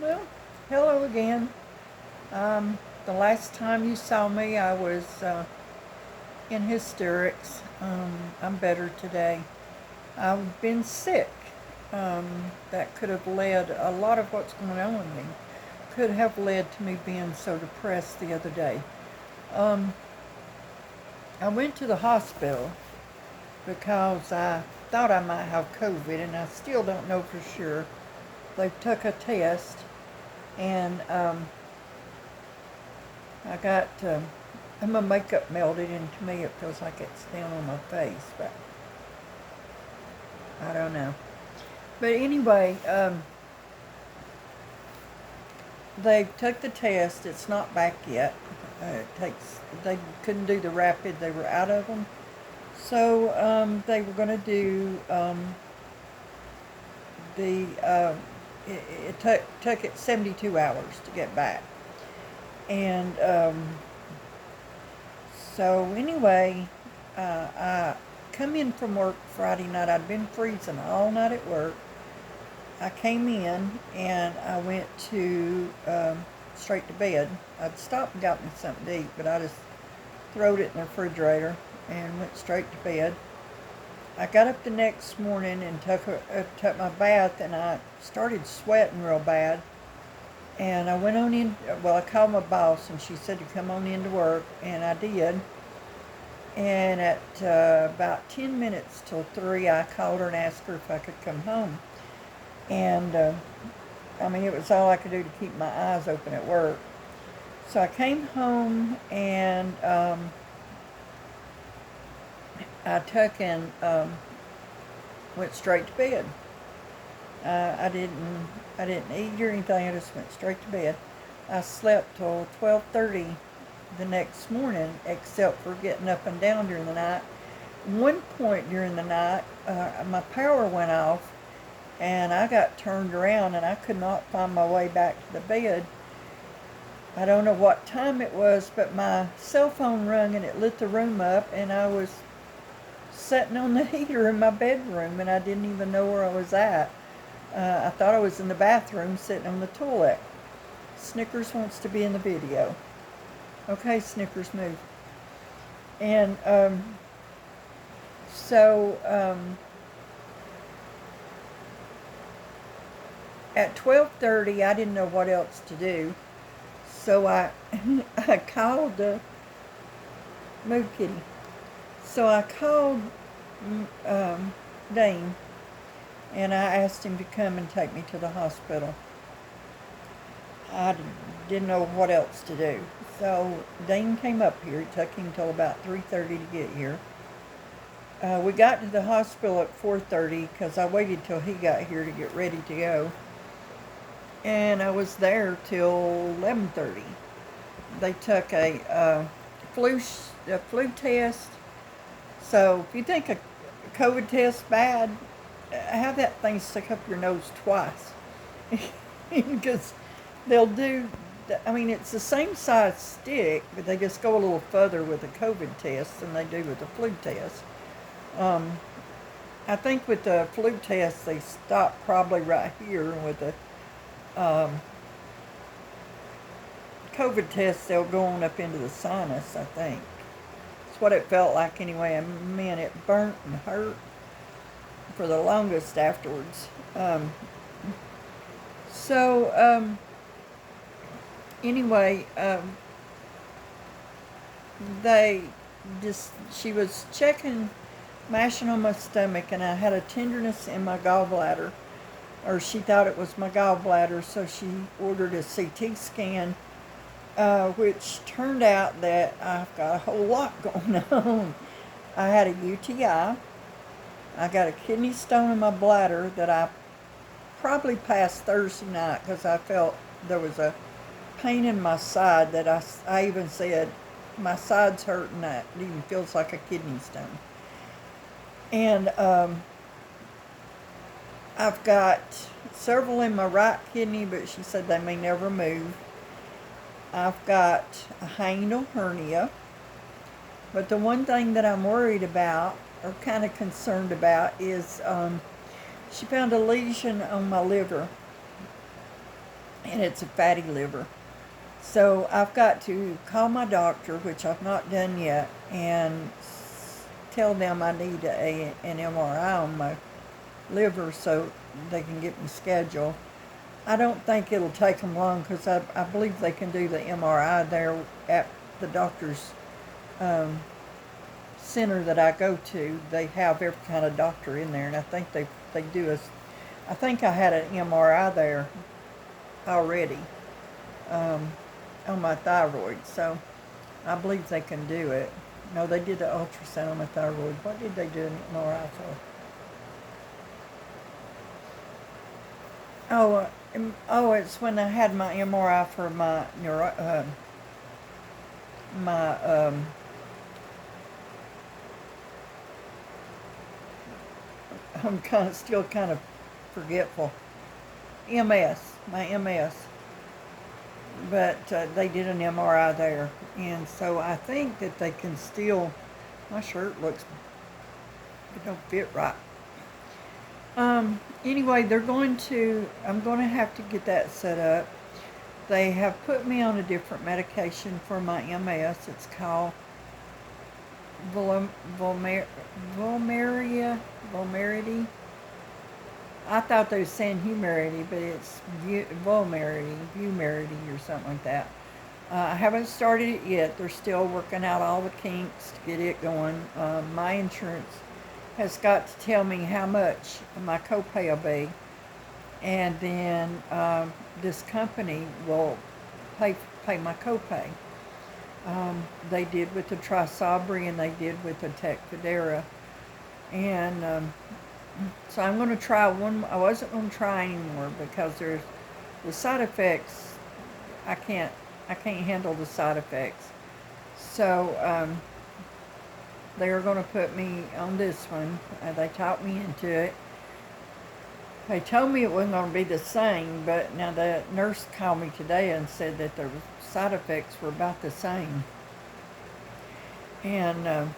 Well, hello again. The last time you saw me, I was in hysterics. I'm better today. I've been sick. That could have led, a lot of what's going on with me could have led to me being so depressed the other day. Um, I went to the hospital because I thought I might have COVID, and I still don't know for sure. They took a test, and I got, my makeup melted, and to me it feels like it's down on my face, but I don't know. But anyway, they took the test. It's not back yet. They couldn't do the rapid. They were out of them. So they were going to do the, took it 72 hours to get back. And so anyway, I come in from work Friday night. I'd been freezing all night at work. I came in and I went to straight to bed. I'd stopped and got me something to eat, but I just throwed it in the refrigerator and went straight to bed. I got up the next morning and took my bath, and I started sweating real bad. And I went on in. Well, I called my boss, and she said to come on into work, and I did. And at about 10 minutes till 3, I called her and asked her if I could come home. And I mean, it was all I could do to keep my eyes open at work. So I came home and I took and went straight to bed. I didn't eat or anything. I just went straight to bed. I slept till 12:30 the next morning, except for getting up and down during the night. One point during the night, my power went off, and I got turned around, and I could not find my way back to the bed. I don't know what time it was, but my cell phone rang and it lit the room up, and I was sitting on the heater in my bedroom, and I didn't even know where I was at. I thought I was in the bathroom sitting on the toilet. Snickers wants to be in the video. Okay, Snickers, move. And so at 12:30, I didn't know what else to do. So I called Move Kitty. So I called Dane, and I asked him to come and take me to the hospital. I didn't know what else to do. So Dane came up here. It took him till about 3:30 to get here. We got to the hospital at 4:30 because I waited till he got here to get ready to go. And I was there till 11:30. They took a flu test. So if you think a COVID test bad, have that thing stuck up your nose twice, because they'll do. I mean, it's the same size stick, but they just go a little further with a COVID test than they do with a flu test. Um, I think with the flu test, they stop probably right here, and with the um, COVID test, they'll go on up into the sinus, I think. It's what it felt like anyway. And man, it burnt and hurt for the longest afterwards. So, anyway, they she was checking, mashing on my stomach, and I had a tenderness in my gallbladder, or she thought it was my gallbladder, so she ordered a CT scan, which turned out that I've got a whole lot going on. I had a UTI. I got a kidney stone in my bladder that I probably passed Thursday night because I felt there was a pain in my side that I even said, my side's hurting, that it even feels like a kidney stone. And I've got several in my right kidney, but she said they may never move. I've got a hiatal hernia. But the one thing that I'm worried about, or kind of concerned about, is she found a lesion on my liver. and it's a fatty liver. So I've got to call my doctor, which I've not done yet, and tell them I need an MRI on my liver so they can get me scheduled. I don't think it'll take them long because I believe they can do the MRI there at the doctor's center that I go to. They have every kind of doctor in there, and I think they do a. I think I had an MRI there already on my thyroid, so I believe they can do it. No, they did the ultrasound on my thyroid. What did they do an MRI for? It's when I had my MRI for my my I'm still kind of forgetful. My MS. But they did an MRI there, and so I think that they can still. My shirt looks, it don't fit right. Anyway, I'm going to have to get that set up. They have put me on a different medication for my MS. It's called Vulmerity. I thought they were saying Humerity, but it's Vumerity or something like that. I haven't started it yet. They're still working out all the kinks to get it going. My insurance has got to tell me how much my copay will be, and then this company will pay my copay. They did with the Trisabri and they did with the Tecfidera, and so I'm going to try one. I wasn't going to try anymore because there's the side effects. I can't handle the side effects. So they are going to put me on this one. They talked me into it. They told me it wasn't going to be the same, but now the nurse called me today and said that the side effects were about the same. And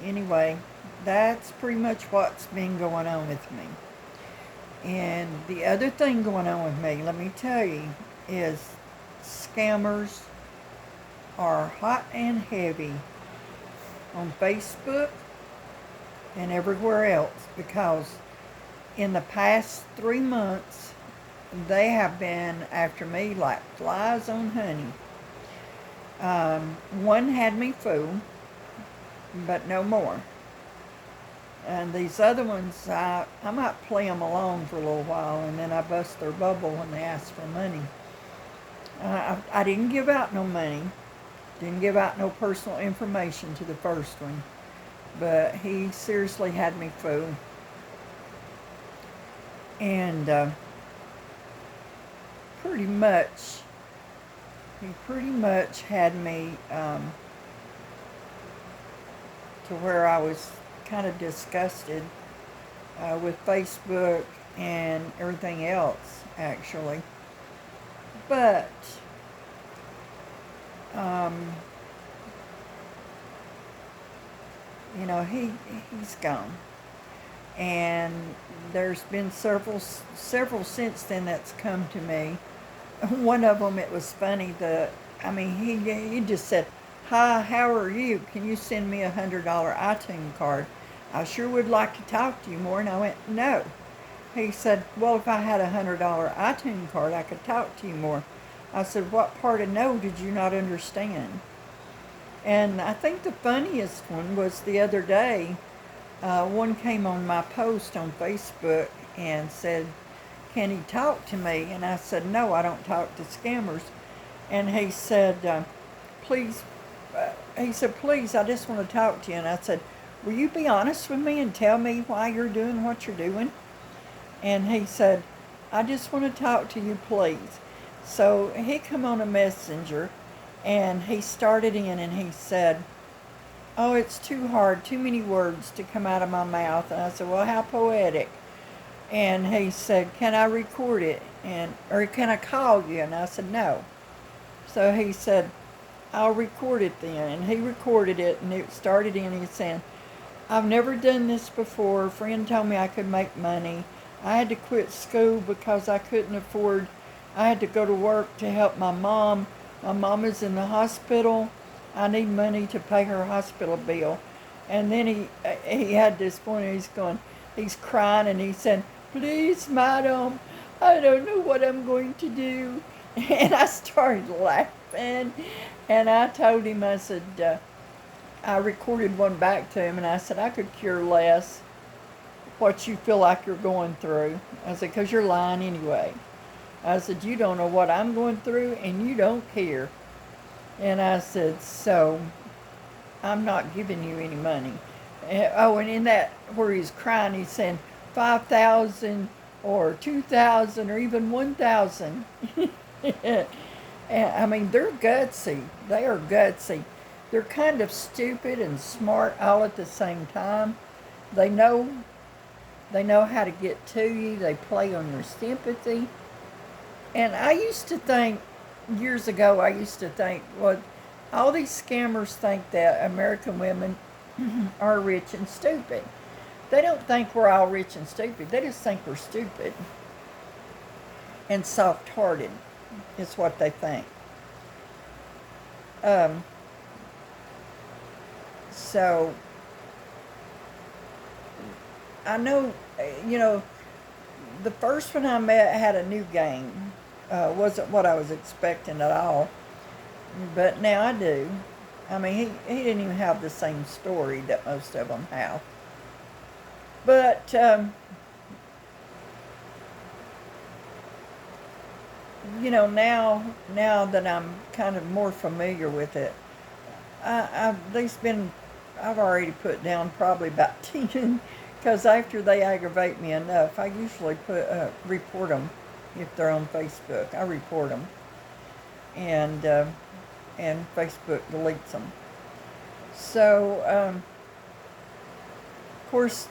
anyway, that's pretty much what's been going on with me. And the other thing going on with me, let me tell you, is scammers are hot and heavy on Facebook and everywhere else, because in the past 3 months they have been after me like flies on honey. One had me fooled, but no more. And these other ones, I might play them along for a little while, and then I bust their bubble when they ask for money. I didn't give out no money, didn't give out no personal information to the first one, but he seriously had me fooled. And he pretty much had me to where I was kind of disgusted with Facebook and everything else, actually. But he's gone, and there's been several since then that's come to me. One of them, it was funny. He just said, "Hi, how are you? Can you send me $100 iTunes card? I sure would like to talk to you more." And I went, "No." He said, "Well, if I had $100 iTunes card, I could talk to you more." I said, "What part of no did you not understand?" And I think the funniest one was the other day. One came on my post on Facebook and said, "Can he talk to me?" And I said, "No, I don't talk to scammers." And he said, "Please," "Please, I just want to talk to you." And I said, "Will you be honest with me and tell me why you're doing what you're doing?" And he said, "I just want to talk to you, please." So he come on a messenger, and he started in, and he said, "Oh, it's too hard, too many words to come out of my mouth." And I said, "Well, how poetic." And he said, "Can I record it? Or can I call you?" And I said, "No." So he said, "I'll record it then." And he recorded it, and it started in, he said, I've never done this before. A friend told me I could make money. I had to quit school because I couldn't afford. I had to go to work to help my mom. My mom is in the hospital. I need money to pay her hospital bill. And then he had this point. He's crying and he said, "Please, madam, I don't know what I'm going to do." And I started laughing. And I told him, I said, I recorded one back to him and I said, I could care less what you feel like you're going through. I said, because you're lying anyway. I said, you don't know what I'm going through and you don't care. And I said, so I'm not giving you any money. And in that where he's crying, he's saying 5,000 or 2,000 or even 1,000. And I mean, they're gutsy. They are gutsy. They're kind of stupid and smart all at the same time. They know they know how to get to you. They play on your sympathy. And I used to think years ago, well, all these scammers think that American women are rich and stupid. They don't think we're all rich and stupid. They just think we're stupid and soft-hearted is what they think. Um, so I know, the first one I met had a new game. Wasn't what I was expecting at all. But now I do. I mean, he didn't even have the same story that most of them have. But, now that I'm kind of more familiar with it, I've already put down probably about 10, because after they aggravate me enough, I usually report them if they're on Facebook. I report them, and Facebook deletes them. So, of course,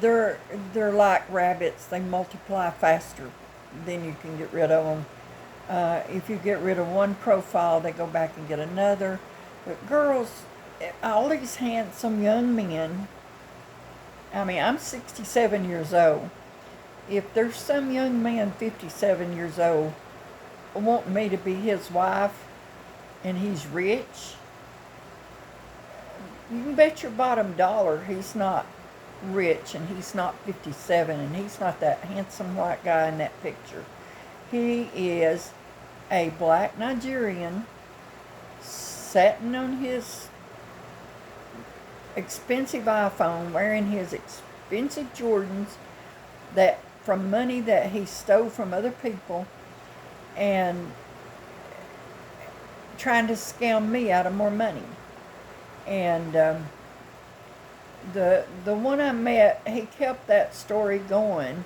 they're like rabbits. They multiply faster than you can get rid of them. If you get rid of one profile, they go back and get another. But girls, all these handsome young men, I mean, I'm 67 years old. If there's some young man 57 years old wanting me to be his wife and he's rich, you can bet your bottom dollar he's not rich and he's not 57 and he's not that handsome white guy in that picture. He is a black Nigerian sitting on his expensive iPhone, wearing his expensive Jordans that from money that he stole from other people, and trying to scam me out of more money. And the one I met, he kept that story going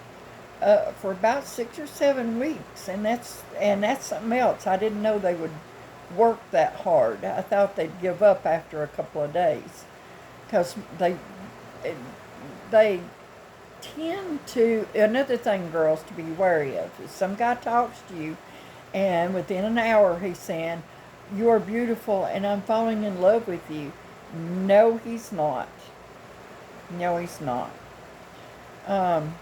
for about 6 or 7 weeks, and that's something else. I didn't know they would work that hard. I thought they'd give up after a couple of days, because they tend to. Another thing, girls, to be wary of is some guy talks to you, and within an hour he's saying, "You are beautiful, and I'm falling in love with you." No, he's not. No, he's not. Um,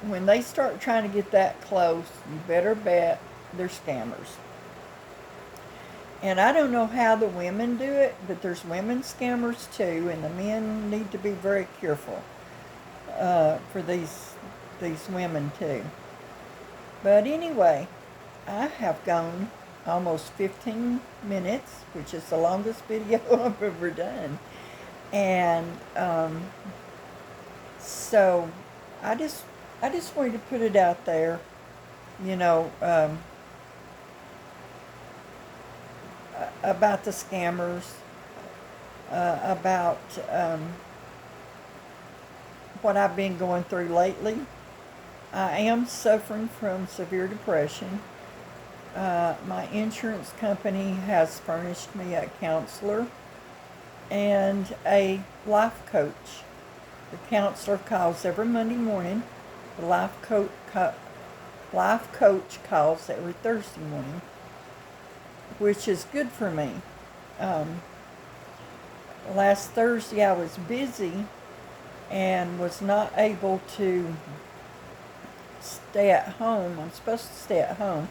when they start trying to get that close, you better bet they're scammers. And I don't know how the women do it, but there's women scammers too, and the men need to be very careful for these women too. But anyway, I have gone almost 15 minutes, which is the longest video I've ever done. And so I just wanted to put it out there, you know, about the scammers, about what I've been going through lately. I am suffering from severe depression. My insurance company has furnished me a counselor and a life coach. The counselor calls every Monday morning. The life coach calls every Thursday morning, which is good for me. last Thursday I was busy and was not able to stay at home. I'm supposed to stay at home.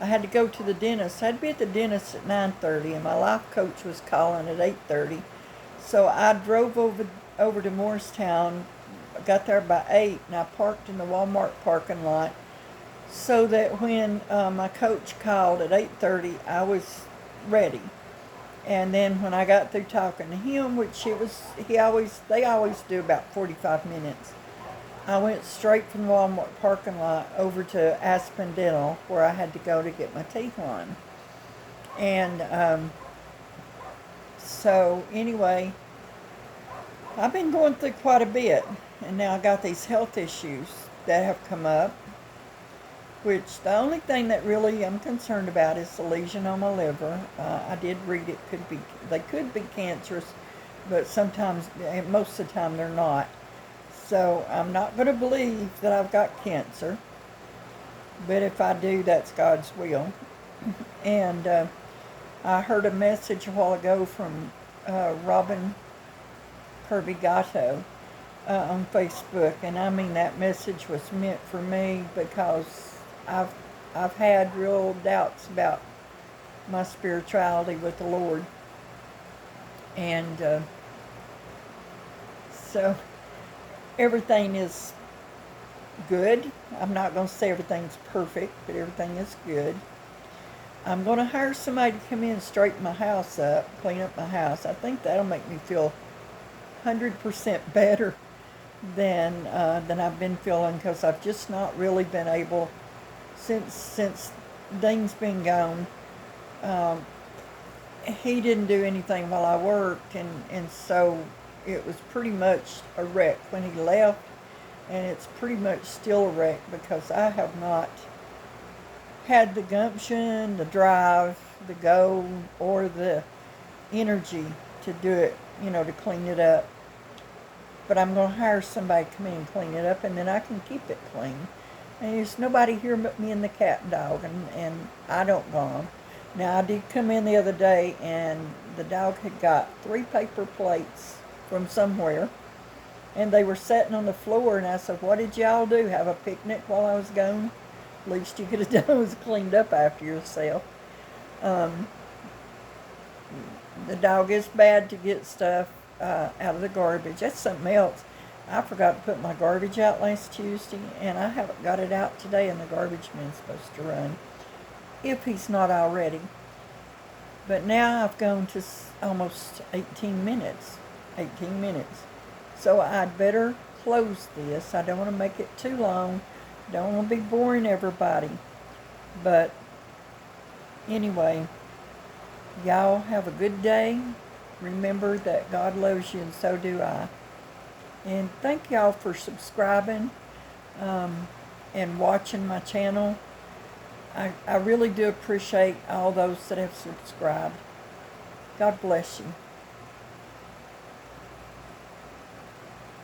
I had to go to the dentist. I had to be at the dentist at 9:30, and my life coach was calling at 8:30. So I drove over to Morristown, got there by 8, and I parked in the Walmart parking lot so that when my coach called at 8:30, I was ready. And then when I got through talking to him, which they always do about 45 minutes, I went straight from the Walmart parking lot over to Aspen Dental, where I had to go to get my teeth on. And so anyway, I've been going through quite a bit, and now I got these health issues that have come up, which the only thing that really I'm concerned about is the lesion on my liver. I did read they could be cancerous, but sometimes, and most of the time, they're not. So I'm not going to believe that I've got cancer, but if I do, that's God's will. And I heard a message a while ago from Robin Kirby Gatto on Facebook, and I mean that message was meant for me because I've had real doubts about my spirituality with the Lord, and so everything is good. I'm not going to say everything's perfect, but everything is good. I'm going to hire somebody to come in and straighten my house up, clean up my house. I think that'll make me feel 100% better than I've been feeling, because I've just not really been able, since Dean's been gone. He didn't do anything while I worked, and so it was pretty much a wreck when he left, and it's pretty much still a wreck because I have not had the gumption, the drive, the go, or the energy to do it, to clean it up. But I'm going to hire somebody to come in and clean it up, and then I can keep it clean. And there's nobody here but me and the cat and dog, and I don't go on. Now, I did come in the other day, and the dog had got 3 paper plates from somewhere, and they were sitting on the floor, and I said, "What did y'all do, have a picnic while I was gone? Least you could have done was cleaned up after yourself." The dog is bad to get stuff out of the garbage. That's something else. I forgot to put my garbage out last Tuesday, and I haven't got it out today, and the garbage man's supposed to run, if he's not already. But now I've gone to almost 18 minutes. So I'd better close this. I don't want to make it too long. Don't want to be boring everybody. But anyway, y'all have a good day. Remember that God loves you, and so do I. And thank y'all for subscribing and watching my channel. I really do appreciate all those that have subscribed. God bless you.